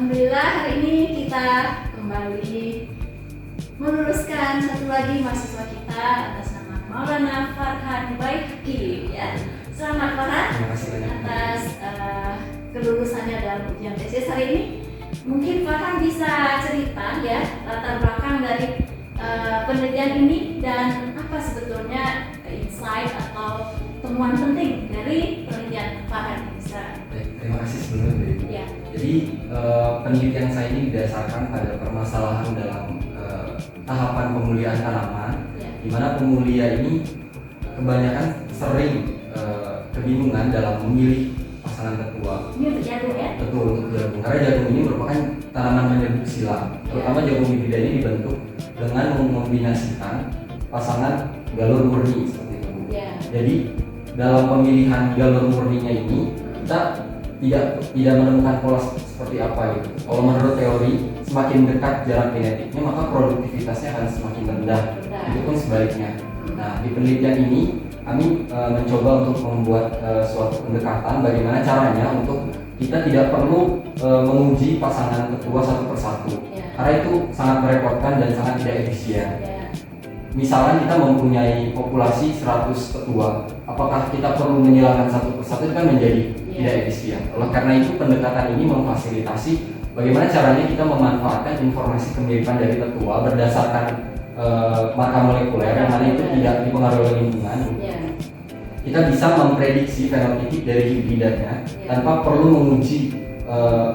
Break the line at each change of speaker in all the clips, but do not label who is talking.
Alhamdulillah hari ini kita kembali meluruskan satu lagi mahasiswa kita atas nama Maulana Farhan Baiki, ya. Selamat Farhan atas kelulusannya dalam ujian tesis hari ini. Mungkin Farhan bisa cerita ya latar belakang dari penelitian ini dan apa sebetulnya insight atau temuan penting dari penelitian Farhan. Bisa.
Baik, terima kasih sebelumnya.
Ya.
Jadi penelitian saya ini didasarkan pada permasalahan dalam tahapan pemulihan tanaman,
Ya.
di mana pemulia ini kebanyakan sering kebingungan dalam memilih pasangan tetua.
Ini untuk jagung ya?
Betul, untuk jagung. Karena jagung ini merupakan tanaman menyerbu silang. Terutama jagung hibrida ini dibentuk dengan mengombinasikan pasangan galur murni seperti itu.
Ya.
Jadi dalam pemilihan galur murninya ini kita tidak menemukan pola seperti apa gitu. Kalau menurut teori, semakin dekat jarak genetiknya maka produktivitasnya akan semakin rendah. Itu pun sebaliknya. Nah, di penelitian ini kami mencoba untuk membuat suatu pendekatan bagaimana caranya untuk kita tidak perlu menguji pasangan tetua satu persatu.
Ya.
Karena itu sangat merepotkan dan sangat tidak efisien.
Ya.
Misalnya kita mempunyai populasi 100 tetua, apakah kita perlu menyilangkan satu persatu, itu kan menjadi tidak efisien. Oleh karena itu pendekatan ini memfasilitasi bagaimana caranya kita memanfaatkan informasi kemiripan dari tetua berdasarkan marker molekuler yang mana itu tidak dipengaruhi oleh lingkungan.
Ya.
Kita bisa memprediksi fenotipik dari hibridanya tanpa perlu menguji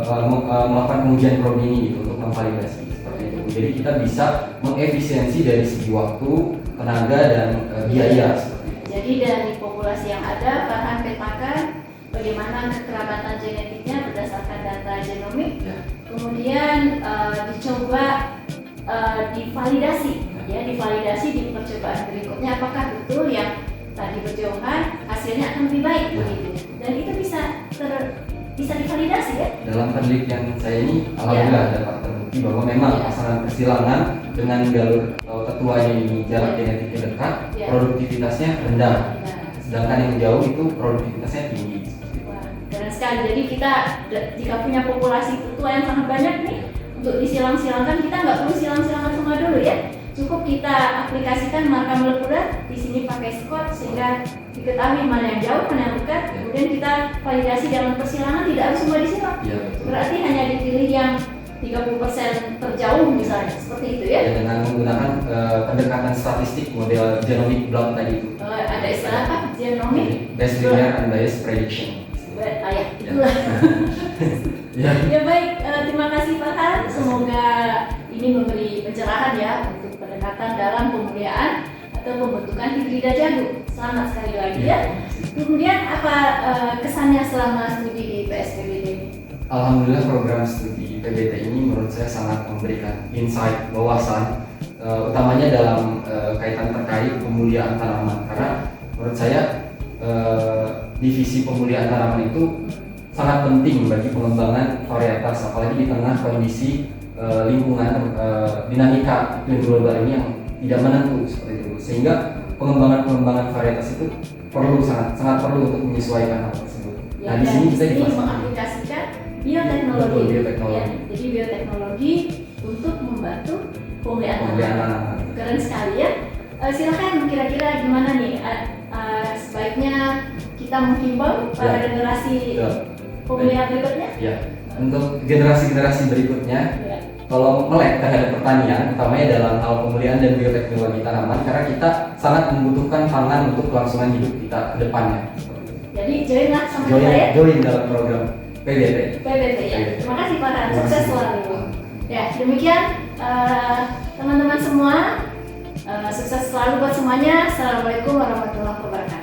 melakukan pengujian probe ini gitu, untuk memvalidasi seperti itu. Jadi kita bisa mengefisiensi dari segi waktu, tenaga dan biaya seperti itu.
Jadi dari populasi yang ada, Farhan petakan bagaimana kekerabatan genetiknya berdasarkan data genomik.
Ya.
Kemudian dicoba divalidasi, ya divalidasi di percobaan berikutnya apakah betul yang tadi berjauhan hasilnya akan lebih baik begitu. Dan itu bisa divalidasi ya.
Dalam penelitian saya ini alhamdulillah dapat terbukti bahwa memang pasangan persilangan dengan galur tetuanya ini jarak genetiknya dekat, produktivitasnya rendah. Sedangkan yang jauh itu produktivitasnya tinggi.
Wah, keren sekali. Jadi kita jika punya populasi tetua yang sangat banyak nih, untuk disilang-silangkan kita nggak perlu silang-silangan semua dulu ya. Cukup kita aplikasikan marker molekuler di sini pakai Scott sehingga diketahui mana yang jauh, mana yang dekat. Kemudian kita validasi dalam persilangan tidak harus semua disilang.
Ya, betul.
Berarti hanya dipilih yang 30% terjauh misalnya, seperti itu ya.
Ya, dengan menggunakan pendekatan statistik model genomic block tadi itu.
Ada istilah apa? Genomic
Best linear unbiased prediction.
Ya, itulah.
Ya.
Ya baik, terima kasih Farhan. Semoga ini memberi pencerahan ya untuk pendekatan dalam pemuliaan atau pembentukan hibrida jagung. Selamat sekali lagi ya. Kemudian apa kesannya selama studi di PSPBD?
Alhamdulillah program studi PBT ini menurut saya sangat memberikan insight, wawasan, utamanya dalam kaitan terkait pemuliaan tanaman. Karena menurut saya divisi pemuliaan tanaman itu sangat penting bagi pengembangan varietas, apalagi di tengah kondisi lingkungan dinamika iklim global ini yang tidak menentu seperti itu. Sehingga pengembangan varietas itu sangat perlu untuk menyesuaikan hal tersebut.
Ya,
nah, di sini kita
mengaplikasikan bioteknologi.
Betul, bioteknologi.
Ya, jadi bioteknologi untuk membantu pemulihaan
tanaman.
Keren sekali ya. Silakan kira-kira gimana nih? Sebaiknya kita menghimbau pada generasi pemulihan berikutnya?
Ya, untuk generasi-generasi berikutnya, kalau melek terhadap pertanian, utamanya dalam hal pemulihan dan bioteknologi tanaman, karena kita sangat membutuhkan pangan untuk kelangsungan hidup kita ke depannya.
Jadi joinlah sama kita ya.
Join dalam program PBT.
PBT ya. Terima kasih Farhan, sukses selalu. Ya, demikian teman-teman semua, sukses selalu buat semuanya. Assalamualaikum warahmatullahi wabarakatuh.